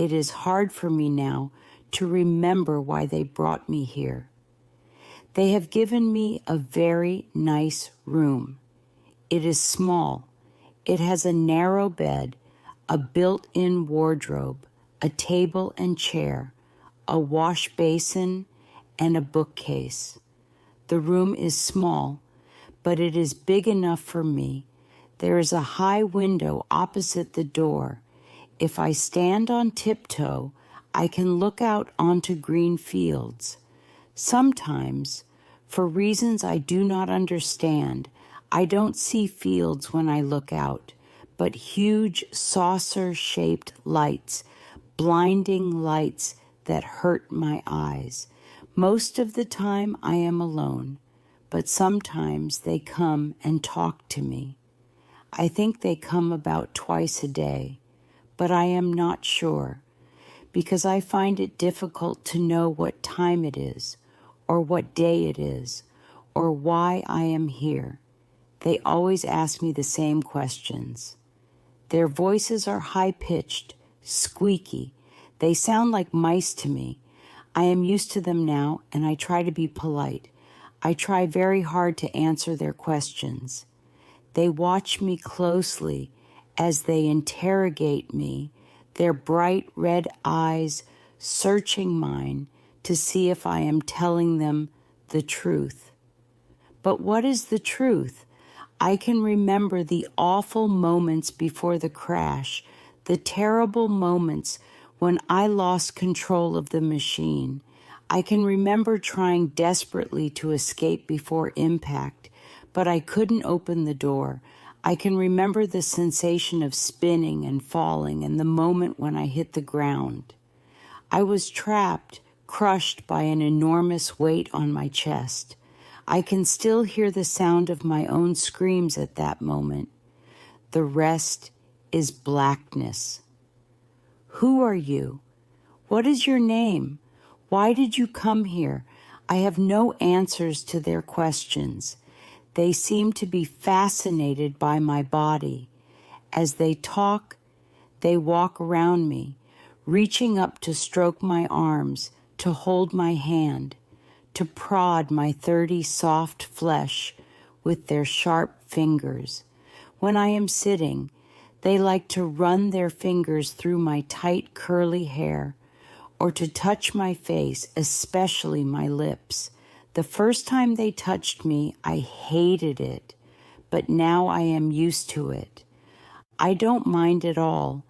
It is hard for me now to remember why they brought me here. They have given me a very nice room. It is small. It has a narrow bed, a built-in wardrobe, a table and chair, a wash basin, and a bookcase. The room is small, but it is big enough for me. There is a high window opposite the door. If I stand on tiptoe, I can look out onto green fields. Sometimes, for reasons I do not understand, I don't see fields when I look out, but huge saucer-shaped lights, blinding lights that hurt my eyes. Most of the time I am alone, but sometimes they come and talk to me. I think they come about twice a day, but I am not sure, because I find it difficult to know what time it is, or what day it is, or why I am here. They always ask me the same questions. Their voices are high-pitched, squeaky. They sound like mice to me. I am used to them now, and I try to be polite. I try very hard to answer their questions. They watch me closely as they interrogate me, their bright red eyes searching mine to see if I am telling them the truth. But what is the truth? I can remember the awful moments before the crash, the terrible moments when I lost control of the machine. I can remember trying desperately to escape before impact, but I couldn't open the door. I can remember the sensation of spinning and falling and the moment when I hit the ground. I was trapped, crushed by an enormous weight on my chest. I can still hear the sound of my own screams at that moment. The rest is blackness. Who are you? What is your name? Why did you come here? I have no answers to their questions. They seem to be fascinated by my body. As they talk, they walk around me, reaching up to stroke my arms, to hold my hand, to prod my 30 soft flesh with their sharp fingers. When I am sitting, they like to run their fingers through my tight curly hair, or to touch my face, especially my lips. The first time they touched me, I hated it, but now I am used to it. I don't mind at all,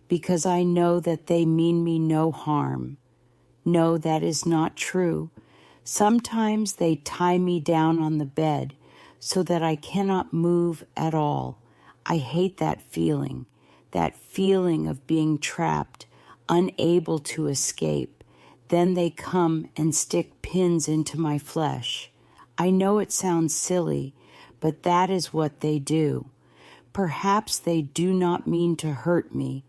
because I know that they mean me no harm. No, that is not true. Sometimes they tie me down on the bed so that I cannot move at all. I hate that feeling of being trapped, unable to escape. Then they come and stick pins into my flesh. I know it sounds silly, but that is what they do. Perhaps they do not mean to hurt me.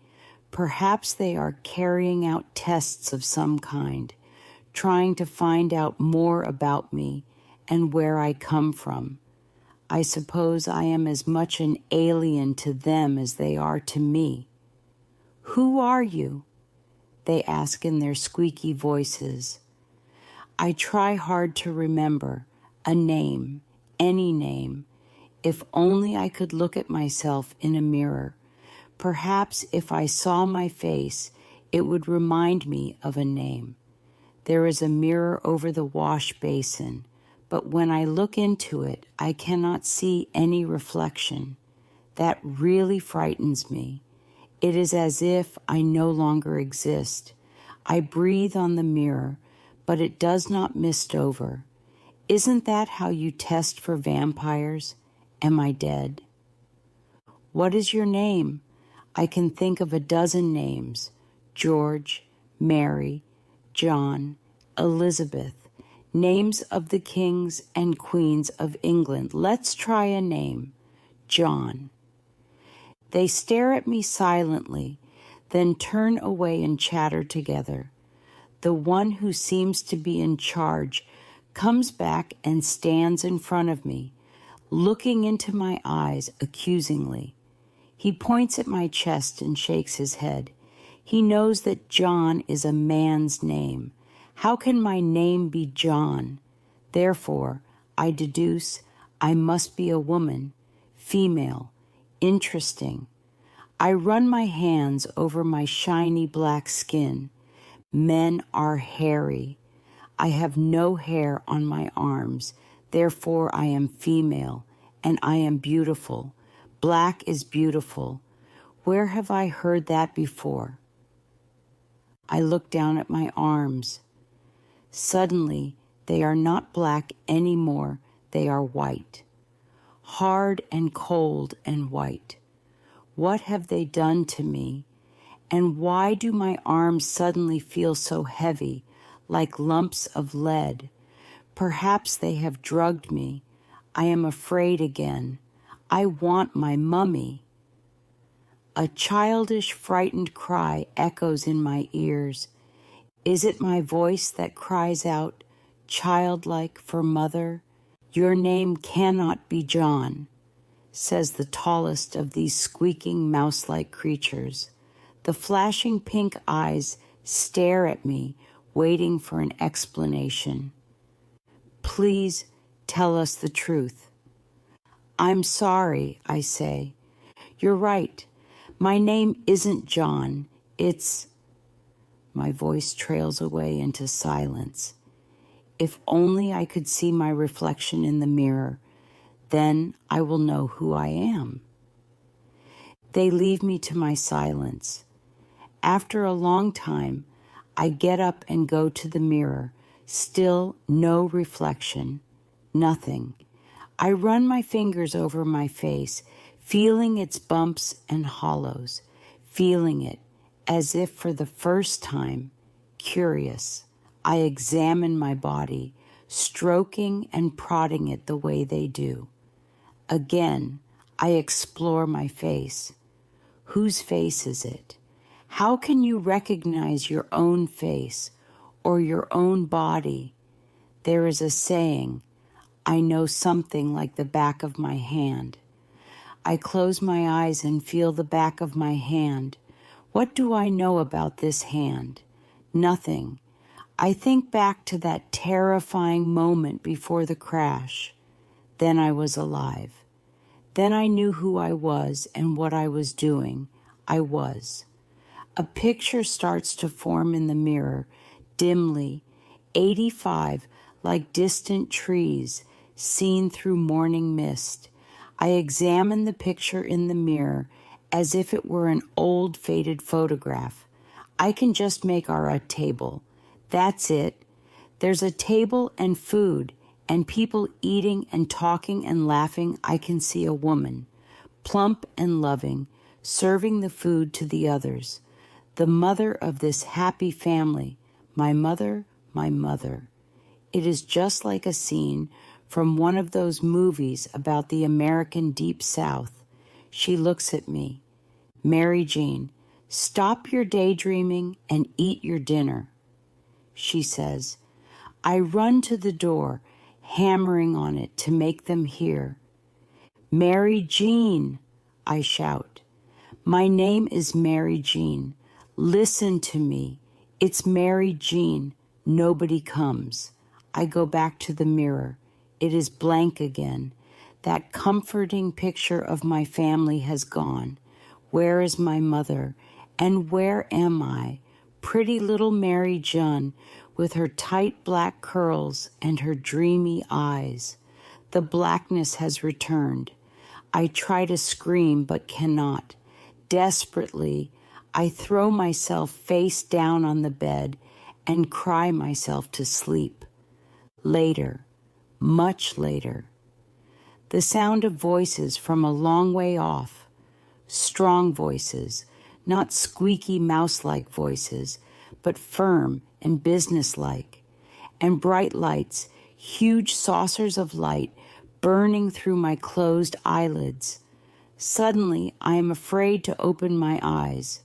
Perhaps they are carrying out tests of some kind, trying to find out more about me and where I come from. I suppose I am as much an alien to them as they are to me. Who are you? They ask in their squeaky voices. I try hard to remember a name, any name. If only I could look at myself in a mirror. Perhaps if I saw my face, it would remind me of a name. There is a mirror over the wash basin, but when I look into it, I cannot see any reflection. That really frightens me. It is as if I no longer exist. I breathe on the mirror, but it does not mist over. Isn't that how you test for vampires? Am I dead? What is your name? I can think of a dozen names: George, Mary, John, Elizabeth, names of the kings and queens of England. Let's try a name: John. They stare at me silently, then turn away and chatter together. The one who seems to be in charge comes back and stands in front of me, looking into my eyes accusingly. He points at my chest and shakes his head. He knows that John is a man's name. How can my name be John? Therefore, I deduce I must be a woman, female, interesting. I run my hands over my shiny black skin. Men are hairy. I have no hair on my arms. Therefore, I am female, and I am beautiful. Black is beautiful. Where have I heard that before? I look down at my arms. Suddenly, they are not black anymore. They are white. Hard and cold and white. What have they done to me? And why do my arms suddenly feel so heavy, like lumps of lead? Perhaps they have drugged me. I am afraid again. I want my mummy. A childish, frightened cry echoes in my ears. Is it my voice that cries out, childlike, for mother? Your name cannot be John, says the tallest of these squeaking mouse-like creatures. The flashing pink eyes stare at me, waiting for an explanation. Please tell us the truth. I'm sorry, I say. You're right. My name isn't John. It's... My voice trails away into silence. If only I could see my reflection in the mirror, then I will know who I am. They leave me to my silence. After a long time, I get up and go to the mirror. Still no reflection, nothing. I run my fingers over my face, feeling its bumps and hollows, feeling it as if for the first time, curious. I examine my body, stroking and prodding it the way they do. Again, I explore my face. Whose face is it? How can you recognize your own face or your own body? There is a saying, I know something like the back of my hand. I close my eyes and feel the back of my hand. What do I know about this hand? Nothing. I think back to that terrifying moment before the crash. Then I was alive. Then I knew who I was and what I was doing. I was. A picture starts to form in the mirror, dimly, 85, like distant trees, seen through morning mist. I examine the picture in the mirror as if it were an old, faded photograph. I can just make a table. That's it. There's a table and food, and people eating and talking and laughing. I can see a woman, plump and loving, serving the food to the others. The mother of this happy family. My mother, my mother. It is just like a scene from one of those movies about the American Deep South. She looks at me. Mary Jean, stop your daydreaming and eat your dinner. She says. I run to the door, hammering on it to make them hear. Mary Jean, I shout. My name is Mary Jean. Listen to me. It's Mary Jean. Nobody comes. I go back to the mirror. It is blank again. That comforting picture of my family has gone. Where is my mother? And where am I? Pretty little Mary Jean with her tight black curls and her dreamy eyes. The blackness has returned. I try to scream but cannot. Desperately, I throw myself face down on the bed and cry myself to sleep. Later, much later, the sound of voices from a long way off, strong voices, not squeaky mouse-like voices, but firm and businesslike, and bright lights, huge saucers of light burning through my closed eyelids. Suddenly, I am afraid to open my eyes.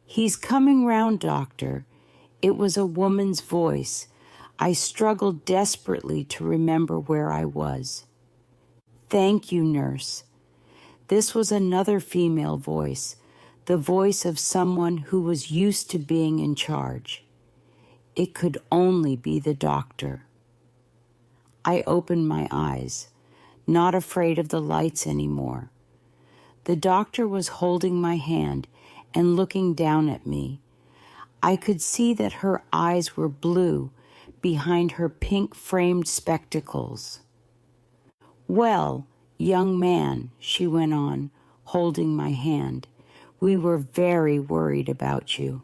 He's coming round, doctor. It was a woman's voice. I struggled desperately to remember where I was. Thank you, nurse. This was another female voice. the voice of someone who was used to being in charge. It could only be the doctor. I opened my eyes, not afraid of the lights anymore. The doctor was holding my hand and looking down at me. I could see that her eyes were blue behind her pink-framed spectacles. "Well, young man," she went on, holding my hand, "we were very worried about you."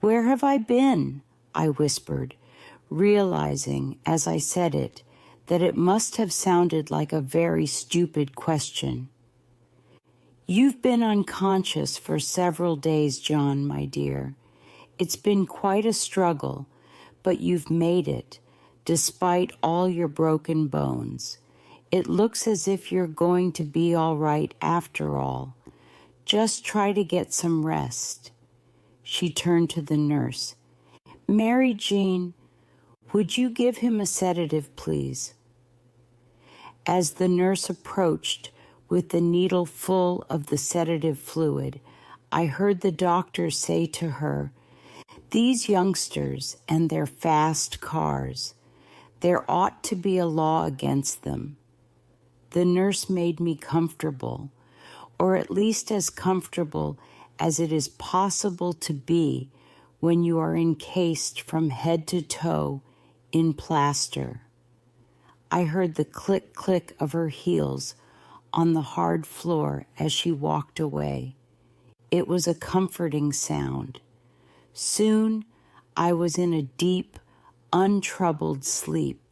"Where have I been?" I whispered, realizing as I said it that it must have sounded like a very stupid question. "You've been unconscious for several days, John, my dear. It's been quite a struggle, but you've made it, despite all your broken bones. It looks as if you're going to be all right after all. Just try to get some rest." She turned to the nurse. "Mary Jean, would you give him a sedative, please?" As the nurse approached with the needle full of the sedative fluid, I heard the doctor say to her, "These youngsters and their fast cars, there ought to be a law against them." The nurse made me comfortable, or at least as comfortable as it is possible to be when you are encased from head to toe in plaster. I heard the click-click of her heels on the hard floor as she walked away. It was a comforting sound. Soon I was in a deep, untroubled sleep.